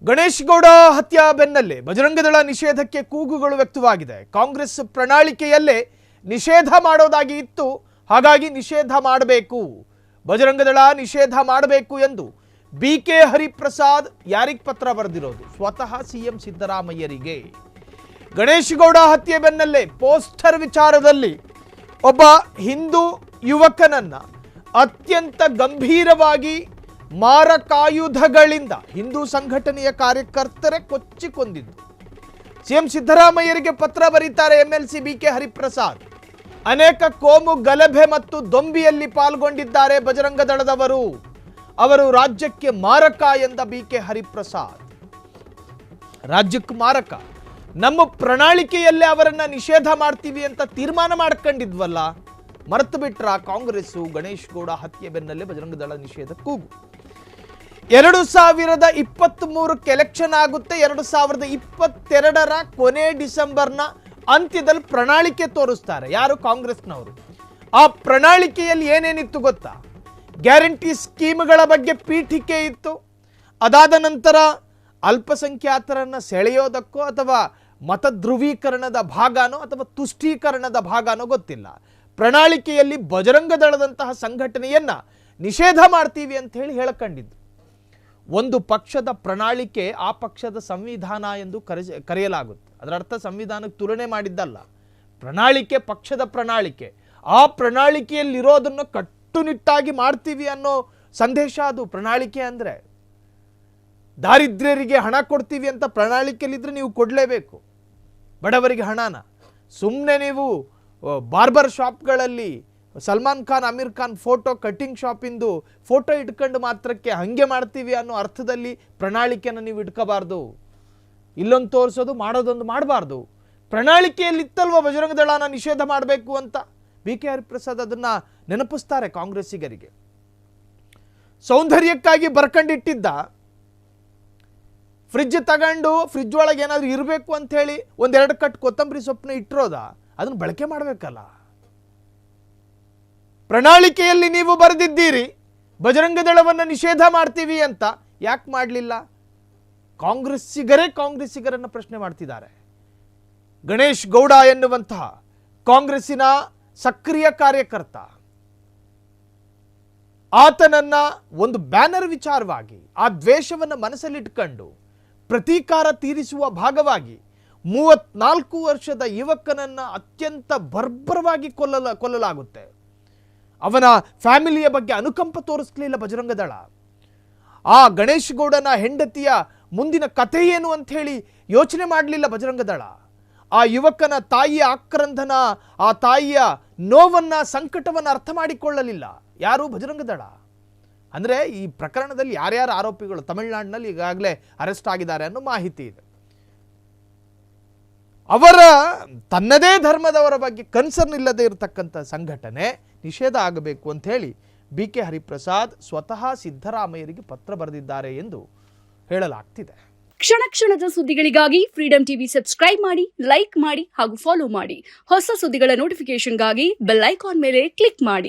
ಗಣೇಶ್ ಗೌಡ ಹತ್ಯೆ ಬೆನ್ನಲ್ಲೇ ಬಜರಂಗದಳ ನಿಷೇಧಕ್ಕೆ ಕೂಗುಗಳು ವ್ಯಕ್ತವಾಗಿದೆ. ಕಾಂಗ್ರೆಸ್ ಪ್ರಣಾಳಿಕೆಯಲ್ಲೇ ನಿಷೇಧ ಮಾಡೋದಾಗಿ ಇತ್ತು, ಹಾಗಾಗಿ ನಿಷೇಧ ಮಾಡಬೇಕು, ಬಜರಂಗದಳ ನಿಷೇಧ ಮಾಡಬೇಕು ಎಂದು ಬಿಕೆ ಹರಿಪ್ರಸಾದ್ ಯಾರಿಗೆ ಪತ್ರ ಬರೆದಿರೋದು? ಸ್ವತಃ ಸಿಎಂ ಸಿದ್ದರಾಮಯ್ಯರಿಗೆ. ಗಣೇಶ್ ಗೌಡ ಹತ್ಯೆ ಬೆನ್ನಲ್ಲೇ ಪೋಸ್ಟರ್ ವಿಚಾರದಲ್ಲಿ ಒಬ್ಬ ಹಿಂದೂ ಯುವಕನನ್ನ ಅತ್ಯಂತ ಗಂಭೀರವಾಗಿ ಮಾರಕಾಯುಧಗಳಿಂದ ಹಿಂದೂ ಸಂಘಟನೆಯ ಕಾರ್ಯಕರ್ತರೇ ಕೊಚ್ಚಿ ಕೊಂದಿದ್ದು. ಸಿಎಂ ಸಿದ್ದರಾಮಯ್ಯರಿಗೆ ಪತ್ರ ಬರೀತಾರೆ ಎಂಎಲ್ಸಿ ಬಿಕೆ ಹರಿಪ್ರಸಾದ್. ಅನೇಕ ಕೋಮು ಗಲಭೆ ಮತ್ತು ದೊಂಬಿಯಲ್ಲಿ ಪಾಲ್ಗೊಂಡಿದ್ದಾರೆ ಬಜರಂಗ ದಳದವರು, ಅವರು ರಾಜ್ಯಕ್ಕೆ ಮಾರಕ ಎಂದ ಬಿಕೆ ಹರಿಪ್ರಸಾದ್. ರಾಜ್ಯಕ್ಕೆ ಮಾರಕ, ನಮ್ಮ ಪ್ರಣಾಳಿಕೆಯಲ್ಲೇ ಅವರನ್ನ ನಿಷೇಧ ಮಾಡ್ತೀವಿ ಅಂತ ತೀರ್ಮಾನ ಮಾಡ್ಕೊಂಡಿದ್ವಲ್ಲ, ಮರೆತು ಬಿಟ್ರ ಕಾಂಗ್ರೆಸ್ಸು? ಗಣೇಶ್ ಗೌಡ ಹತ್ಯೆ ಬೆನ್ನಲ್ಲೇ ಬಜರಂಗ ದಳ ನಿಷೇಧ ಕೂಗು. 2023 ಎಲೆಕ್ಷನ್ ಆಗುತ್ತೆ. 2022 ಕೊನೆ ಡಿಸೆಂಬರ್ನ ಅಂತ್ಯದಲ್ಲಿ ಪ್ರಣಾಳಿಕೆ ತೋರಿಸ್ತಾರೆ ಯಾರು? ಕಾಂಗ್ರೆಸ್ನವರು. ಆ ಪ್ರಣಾಳಿಕೆಯಲ್ಲಿ ಏನೇನಿತ್ತು ಗೊತ್ತಾ? ಗ್ಯಾರಂಟಿ ಸ್ಕೀಮ್ಗಳ ಬಗ್ಗೆ ಪೀಠಿಕೆ ಇತ್ತು. ಅದಾದ ನಂತರ ಅಲ್ಪಸಂಖ್ಯಾತರನ್ನ ಸೆಳೆಯೋದಕ್ಕೋ ಅಥವಾ ಮತ ಧ್ರುವೀಕರಣದ ಭಾಗನೋ ಅಥವಾ ತುಷ್ಟೀಕರಣದ ಭಾಗನೋ ಗೊತ್ತಿಲ್ಲ, ಪ್ರಣಾಳಿಕೆಯಲ್ಲಿ ಬಜರಂಗ ದಳದಂತಹ ಸಂಘಟನೆಯನ್ನ ನಿಷೇಧ ಮಾಡ್ತೀವಿ ಅಂತ ಹೇಳಕೊಂಡಿದ್ದು. ಒಂದು ಪಕ್ಷದ ಪ್ರಣಾಳಿಕೆ ಆ ಪಕ್ಷದ ಸಂವಿಧಾನ ಎಂದು ಕರೆಯಲಾಗುತ್ತೆ. ಅದರ ಅರ್ಥ ಸಂವಿಧಾನಕ್ಕೆ ತುಲನೆ ಮಾಡಿದ್ದಲ್ಲ. ಪ್ರಣಾಳಿಕೆ ಪಕ್ಷದ ಪ್ರಣಾಳಿಕೆ, ಆ ಪ್ರಣಾಳಿಕೆಯಲ್ಲಿರೋದನ್ನು ಕಟ್ಟುನಿಟ್ಟಾಗಿ ಮಾಡ್ತೀವಿ ಅನ್ನೋ ಸಂದೇಶ ಅದು ಪ್ರಣಾಳಿಕೆ. ಅಂದರೆ ದಾರಿದ್ರ್ಯರಿಗೆ ಹಣ ಕೊಡ್ತೀವಿ ಅಂತ ಪ್ರಣಾಳಿಕೆಯಲ್ಲಿದ್ದರೆ ನೀವು ಕೊಡಲೇಬೇಕು ಬಡವರಿಗೆ ಹಣನ. ಸುಮ್ಮನೆ ನೀವು ಬಾರ್ಬರ್ ಶಾಪ್ಗಳಲ್ಲಿ ಸಲ್ಮಾನ್ ಖಾನ್ ಅಮೀರ್ ಖಾನ್ ಫೋಟೋ ಕಟ್ಟಿಂಗ್ ಶಾಪಿಂದು ಫೋಟೋ ಇಟ್ಕೊಂಡು ಮಾತ್ರಕ್ಕೆ ಹಂಗೆ ಮಾಡ್ತೀವಿ ಅನ್ನೋ ಅರ್ಥದಲ್ಲಿ ಪ್ರಣಾಳಿಕೆಯನ್ನು ನೀವು ಇಟ್ಕೋಬಾರ್ದು. ಇಲ್ಲೊಂದು ತೋರಿಸೋದು ಮಾಡೋದೊಂದು ಮಾಡಬಾರ್ದು. ಪ್ರಣಾಳಿಕೆಯಲ್ಲಿತ್ತಲ್ವ ಬಜರಂಗ ದಳನ ನಿಷೇಧ ಮಾಡಬೇಕು ಅಂತ. ಬಿಕೆ ಹರಿಪ್ರಸಾದ್ ಅದನ್ನ ನೆನಪಿಸ್ತಾರೆ ಕಾಂಗ್ರೆಸ್ಸಿಗರಿಗೆ. ಸೌಂದರ್ಯಕ್ಕಾಗಿ ಬರ್ಕೊಂಡಿಟ್ಟಿದ್ದ ಫ್ರಿಡ್ಜ್ ತಗೊಂಡು ಫ್ರಿಡ್ಜ್ ಒಳಗೆ ಏನಾದರೂ ಇರಬೇಕು ಅಂತ ಹೇಳಿ 1-2 ಕಟ್ ಕೊತ್ತಂಬರಿ ಸೊಪ್ಪನ್ನ ಇಟ್ಟಿರೋದ, ಅದನ್ನು ಬಳಕೆ ಮಾಡಬೇಕಲ್ಲ. ಪ್ರಣಾಳಿಕೆಯಲ್ಲಿ ನೀವು ಬರೆದಿದ್ದೀರಿ ಬಜರಂಗ ದಳವನ್ನು ನಿಷೇಧ ಮಾಡ್ತೀವಿ ಅಂತ, ಯಾಕೆ ಮಾಡಲಿಲ್ಲ? ಕಾಂಗ್ರೆಸ್ಸಿಗರನ್ನ ಪ್ರಶ್ನೆ ಮಾಡ್ತಿದ್ದಾರೆ. ಗಣೇಶ್ ಗೌಡ ಎನ್ನುವಂತಹ ಕಾಂಗ್ರೆಸ್ಸಿನ ಸಕ್ರಿಯ ಕಾರ್ಯಕರ್ತ, ಆತನನ್ನ ಒಂದು ಬ್ಯಾನರ್ ವಿಚಾರವಾಗಿ ಆ ದ್ವೇಷವನ್ನು ಮನಸ್ಸಲ್ಲಿಟ್ಕೊಂಡು ಪ್ರತೀಕಾರ ತೀರಿಸುವ ಭಾಗವಾಗಿ 34 ವರ್ಷದ ಯುವಕನನ್ನ ಅತ್ಯಂತ ಬರ್ಬರವಾಗಿ ಕೊಲ್ಲಲಾಗುತ್ತೆ. ಅವನ ಫ್ಯಾಮಿಲಿಯ ಬಗ್ಗೆ ಅನುಕಂಪ ತೋರಿಸಲಿಲ್ಲ ಬಜರಂಗ ದಳ. ಆ ಗಣೇಶ್ ಗೌಡನ ಹೆಂಡತಿಯ ಮುಂದಿನ ಕಥೆ ಏನು ಅಂತ ಹೇಳಿ ಯೋಚನೆ ಮಾಡಲಿಲ್ಲ ಬಜರಂಗ ದಳ. ಆ ಯುವಕನ ತಾಯಿಯ ಆಕ್ರಂದನ, ಆ ತಾಯಿಯ ನೋವನ್ನ, ಸಂಕಟವನ್ನು ಅರ್ಥ ಮಾಡಿಕೊಳ್ಳಲಿಲ್ಲ ಯಾರು? ಬಜರಂಗ ದಳ. ಅಂದರೆ ಈ ಪ್ರಕರಣದಲ್ಲಿ ಯಾರ್ಯಾರು ಆರೋಪಿಗಳು ತಮಿಳುನಾಡಿನಲ್ಲಿ ಈಗಾಗಲೇ ಅರೆಸ್ಟ್ ಆಗಿದ್ದಾರೆ ಅನ್ನೋ ಮಾಹಿತಿ ಇದೆ. ಅವರ ತನ್ನದೇ ಧರ್ಮದವರ ಬಗ್ಗೆ ಕನ್ಸರ್ನ್ ಇಲ್ಲದೆ ಇರತಕ್ಕಂಥ ಸಂಘಟನೆ ನಿಷೇಧ ಆಗಬೇಕು ಅಂತ ಹೇಳಿ ಬಿಕೆ ಹರಿಪ್ರಸಾದ್ ಸ್ವತಃ ಸಿದ್ದರಾಮಯ್ಯರಿಗೆ ಪತ್ರ ಬರೆದಿದ್ದಾರೆ ಎಂದು ಹೇಳಲಾಗ್ತಿದೆ. ಕ್ಷಣ ಕ್ಷಣದ ಸುದ್ದಿಗಳಿಗಾಗಿ ಫ್ರೀಡಂ ಟಿವಿ ಸಬ್ಸ್ಕ್ರೈಬ್ ಮಾಡಿ, ಲೈಕ್ ಮಾಡಿ ಹಾಗೂ ಫಾಲೋ ಮಾಡಿ. ಹೊಸ ಸುದ್ದಿಗಳ ನೋಟಿಫಿಕೇಶನ್ಗಾಗಿ ಬೆಲ್ ಐಕಾನ್ ಮೇಲೆ ಕ್ಲಿಕ್ ಮಾಡಿ.